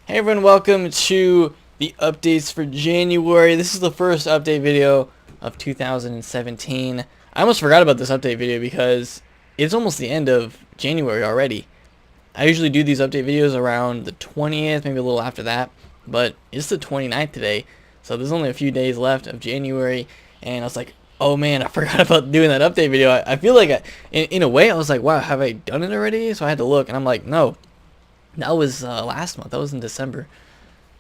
Hey everyone, welcome to the updates for January. This is the first update video of 2017. I almost forgot about this update video because it's almost the end of January already. I usually do these update videos around the 20th, maybe a little after that, but it's the 29th today, so there's only a few days left of January, and I was like, oh man, I forgot about doing that update video. I feel like, in a way, I was like, wow, have I done it already? So I had to look, and I'm like, no. That was last month. That was in December.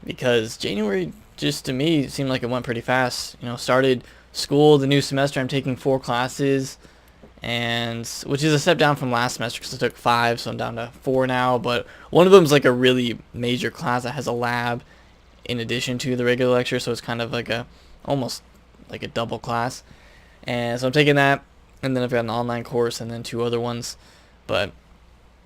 Because January, just to me, seemed like it went pretty fast. You know, started school, the new semester. I'm taking 4 classes, and which is a step down from last semester because I took 5, so I'm down to 4 now. But one of them is like a really major class that has a lab in addition to the regular lecture, so it's kind of like almost like a double class. And so I'm taking that, and then I've got an online course, and then 2 other ones. But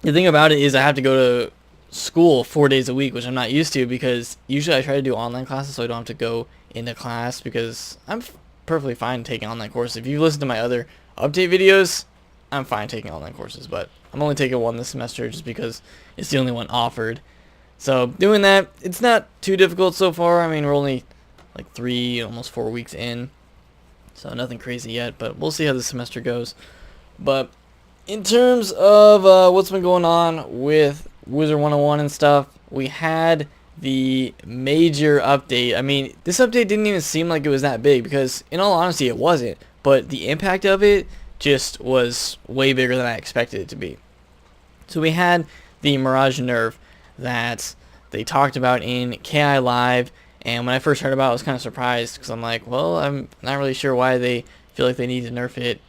the thing about it is I have to go to school 4 days a week, which I'm not used to because usually I try to do online classes so I don't have to go into class because I'm perfectly fine taking online courses. If you've listened to my other update videos, I'm fine taking online courses, but I'm only taking 1 this semester just because it's the only one offered. So doing that, it's not too difficult so far. I mean, we're only like 3, almost 4 weeks in, so nothing crazy yet, but we'll see how the semester goes. But in terms of what's been going on with Wizard 101 and stuff, we had the major update. I mean, this update didn't even seem like it was that big because, in all honesty, it wasn't. But the impact of it just was way bigger than I expected it to be. So we had the Mirage Nerf that they talked about in KI Live, and when I first heard about it, I was kind of surprised because I'm like, well, I'm not really sure why they feel like they need to nerf it,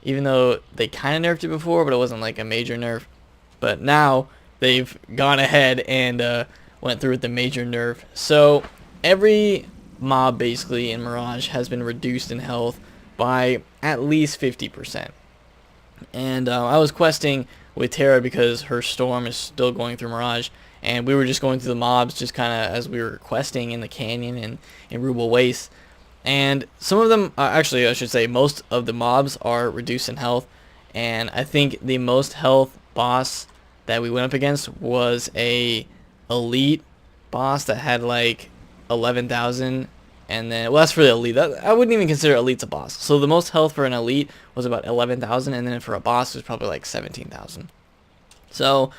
even though they kind of nerfed it before, but it wasn't like a major nerf. But now they've gone ahead and went through with the major nerf. So every mob basically in Mirage has been reduced in health by at least 50%. And I was questing with Tara because her storm is still going through Mirage, and we were just going through the mobs just kind of as we were questing in the canyon and in Ruble Waste. And some of them, actually I should say most of the mobs are reduced in health, and I think the most health boss that we went up against was a elite boss that had like 11,000, and then, well, that's for the elite. I wouldn't even consider elites a boss. So the most health for an elite was about 11,000, and then for a boss it was probably like 17,000. So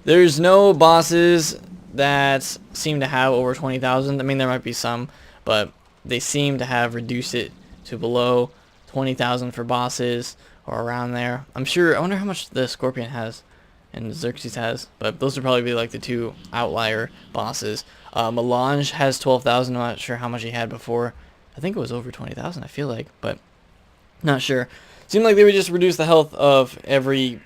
there's no bosses that seem to have over 20,000. I mean, there might be some, but they seem to have reduced it to below 20,000 for bosses or around there. I wonder how much the Scorpion has and Xerxes has, but those would probably be like the 2 outlier bosses. Melange has 12,000. I'm not sure how much he had before. I think it was over 20,000, I feel like, but not sure. Seemed like they would just reduce the health of every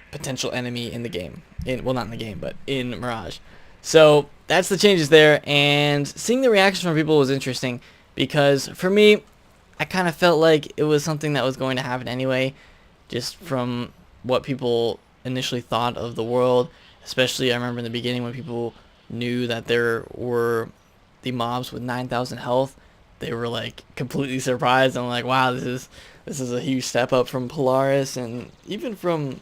potential enemy in the game. Well, not in the game, but in Mirage. So that's the changes there, and seeing the reactions from people was interesting because for me, I kind of felt like it was something that was going to happen anyway, just from what people initially thought of the world. Especially I remember in the beginning when people knew that there were the mobs with 9,000 health, they were like completely surprised and like, wow, this is a huge step up from Polaris and even from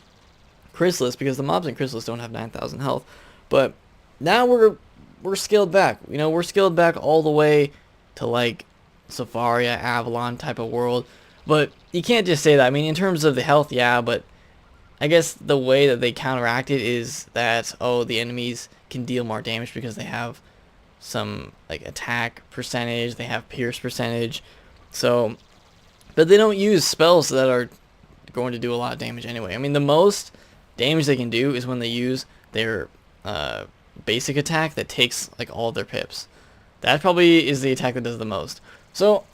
Chrysalis, because the mobs in Chrysalis don't have 9,000 health. But now we're scaled back. You know, we're scaled back all the way to like Safaria, Avalon type of world. But you can't just say that. I mean, in terms of the health, yeah, but I guess the way that they counteract it is that, oh, the enemies can deal more damage because they have some like attack percentage, they have pierce percentage. So, but they don't use spells that are going to do a lot of damage anyway. I mean, the most damage they can do is when they use their basic attack that takes like all their pips. That probably is the attack that does the most. So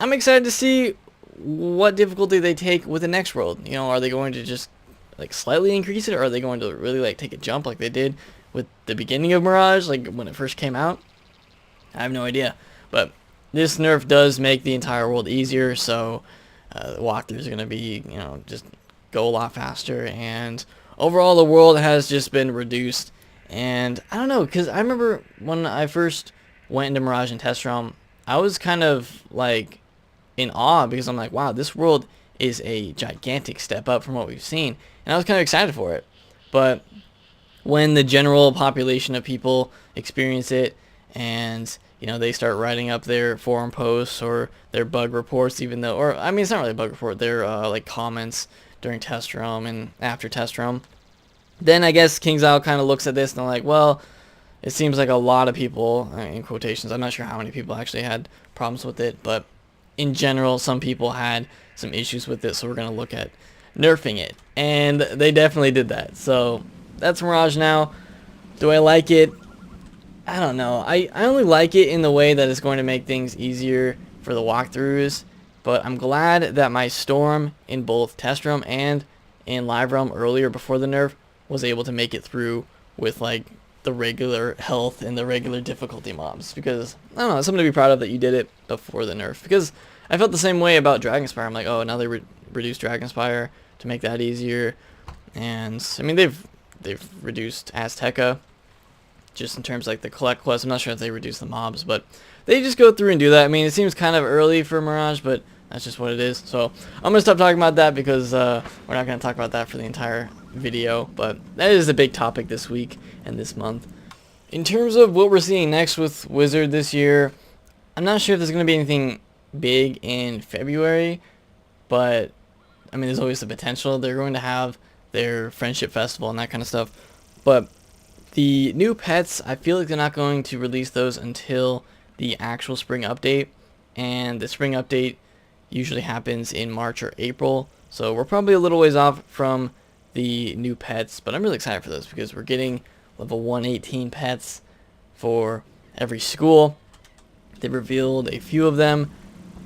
I'm excited to see what difficulty they take with the next world. You know, are they going to just like slightly increase it, or are they going to really like take a jump like they did with the beginning of Mirage, like when it first came out? I have no idea. But this nerf does make the entire world easier, so the walkthroughs are going to be, you know, just go a lot faster, and overall the world has just been reduced. And I don't know, because I remember when I first went into Mirage and Test Realm, I was kind of like in awe because I'm like, wow, this world is a gigantic step up from what we've seen, and I was kind of excited for it. But when the general population of people experience it, and you know, they start writing up their forum posts or their bug reports, even though, or I mean, it's not really a bug report, they're like comments during test realm and after test realm. Then I guess KingsIsle kind of looks at this and they're like, well, it seems like a lot of people, in quotations, I'm not sure how many people actually had problems with it, but in general, some people had some issues with it, so we're going to look at nerfing it. And they definitely did that. So that's Mirage now. Do I like it? I don't know. I only like it in the way that it's going to make things easier for the walkthroughs, but I'm glad that my Storm in both Test Realm and in Live Realm earlier before the nerf was able to make it through with like the regular health and the regular difficulty mobs, because I don't know, it's something to be proud of that you did it before the nerf, because I felt the same way about Dragonspire. I'm like, oh, now they reduced Dragonspire to make that easier, and I mean they've reduced Azteca just in terms of like the collect quest. I'm not sure if they reduce the mobs, but they just go through and do that. I mean, it seems kind of early for Mirage, but that's just what it is. So I'm gonna stop talking about that because we're not gonna talk about that for the entire video, but that is a big topic this week and this month. In terms of what we're seeing next with Wizard this year, I'm not sure if there's going to be anything big in February, but I mean, there's always the potential. They're going to have their friendship festival and that kind of stuff, but the new pets, I feel like they're not going to release those until the actual spring update, and the spring update usually happens in March or April, so we're probably a little ways off from the new pets, but I'm really excited for those because we're getting level 118 pets for every school. They revealed a few of them,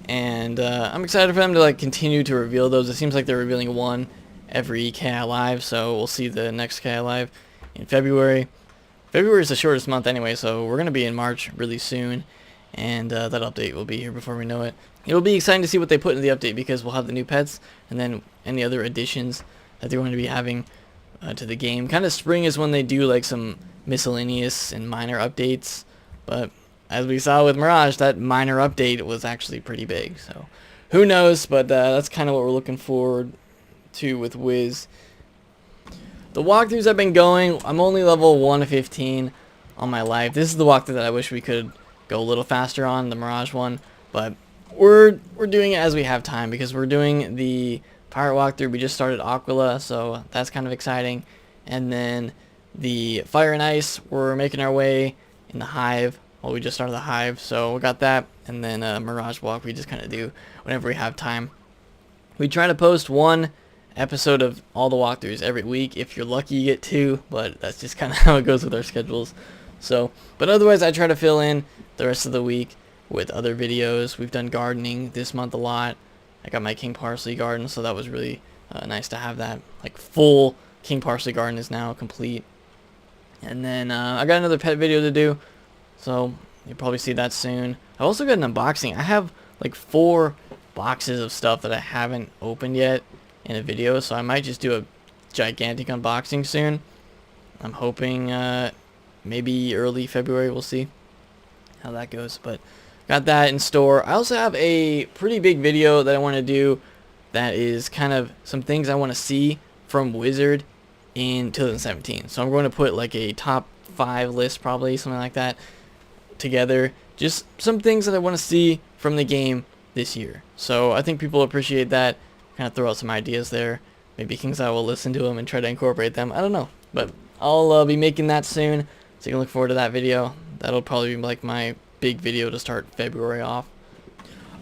and I'm excited for them to like continue to reveal those. It seems like they're revealing one every KI Live, so we'll see the next KI Live in February. February is the shortest month anyway, so we're going to be in March really soon, and that update will be here before we know it. It'll be exciting to see what they put in the update because we'll have the new pets and then any other additions that they're going to be having to the game. Kind of spring is when they do like some miscellaneous and minor updates, but as we saw with Mirage, that minor update was actually pretty big, so who knows, but that's kind of what we're looking forward to with Wiz. The walkthroughs have been going. I'm only level 115 on my life. This is the walkthrough that I wish we could go a little faster on, the Mirage one, but we're doing it as we have time because we're doing the Pirate walkthrough. We just started Aquila, so that's kind of exciting. And then the Fire and Ice, we're making our way in the Hive. Well, we just started the Hive, so we got that. And then Mirage walk, we just kind of do whenever we have time. We try to post one episode of all the walkthroughs every week. If you're lucky, you get two, but that's just kind of how it goes with our schedules. So, but otherwise, I try to fill in the rest of the week with other videos. We've done gardening this month a lot. I got my King Parsley garden, so that was really nice to have that. Like full King Parsley garden is now complete. And then I got another pet video to do, so you'll probably see that soon. I also got an unboxing. I have like 4 boxes of stuff that I haven't opened yet in a video, so I might just do a gigantic unboxing soon. I'm hoping maybe early February. We'll see how that goes, but got that in store. I also have a pretty big video that I want to do that is kind of some things I want to see from Wizard in 2017. So I'm going to put like a top 5 list, probably something like that, together. Just some things that I want to see from the game this year. So I think people appreciate that. Kind of throw out some ideas there. Maybe KingsIsle will listen to them and try to incorporate them. I don't know, but I'll be making that soon, so you can look forward to that video. That'll probably be like my big video to start February off.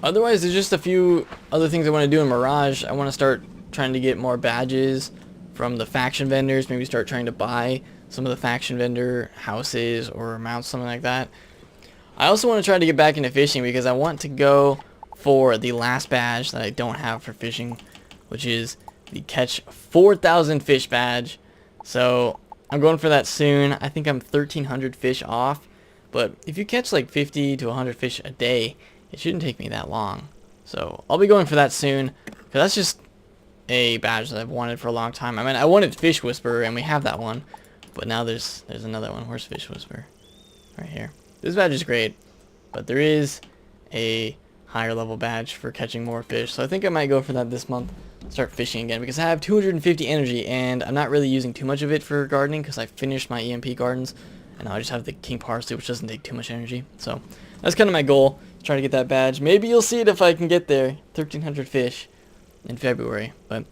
Otherwise, there's just a few other things I want to do in Mirage. I want to start trying to get more badges from the faction vendors. Maybe start trying to buy some of the faction vendor houses or mounts, something like that. I also want to try to get back into fishing because I want to go for the last badge that I don't have for fishing, which is the catch 4,000 fish badge. So I'm going for that soon. I think I'm 1,300 fish off, but if you catch like 50 to 100 fish a day, it shouldn't take me that long. So I'll be going for that soon, because that's just a badge that I've wanted for a long time. I mean, I wanted Fish Whisperer, and we have that one, but now there's another one. Where's Fish Whisperer? Right here. This badge is great, but there is a higher level badge for catching more fish, so I think I might go for that this month. start fishing again, because I have 250 energy and I'm not really using too much of it for gardening because I finished my EMP gardens and now I just have the king parsley, which doesn't take too much energy. So that's kind of my goal, try to get that badge. Maybe you'll see it if I can get there, 1300 fish in February, but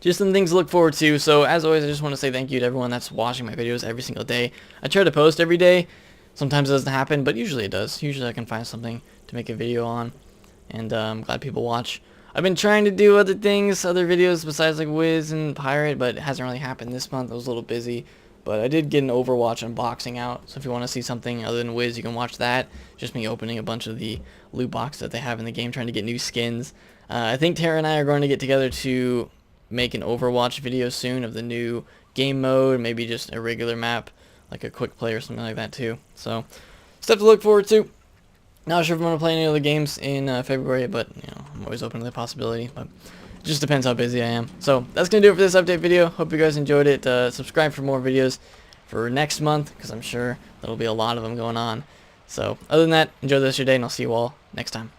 just some things to look forward to. So as always, I just want to say thank you to everyone that's watching my videos every single day. I try to post every day. Sometimes it doesn't happen, but usually it does. Usually I can find something to make a video on, and I'm glad people watch. I've been trying to do other things, other videos besides like Wiz and Pirate, but it hasn't really happened this month. I was a little busy, but I did get an Overwatch unboxing out, so if you want to see something other than Wiz, you can watch that. Just me opening a bunch of the loot boxes that they have in the game, trying to get new skins. I think Tara and I are going to get together to make an Overwatch video soon of the new game mode, maybe just a regular map, like a quick play or something like that too. So, stuff to look forward to. Not sure if I'm going to play any other games in February, but you know, I'm always open to the possibility. But it just depends how busy I am. So that's going to do it for this update video. Hope you guys enjoyed it. Subscribe for more videos for next month, because I'm sure there'll be a lot of them going on. So other than that, enjoy the rest of your day, and I'll see you all next time.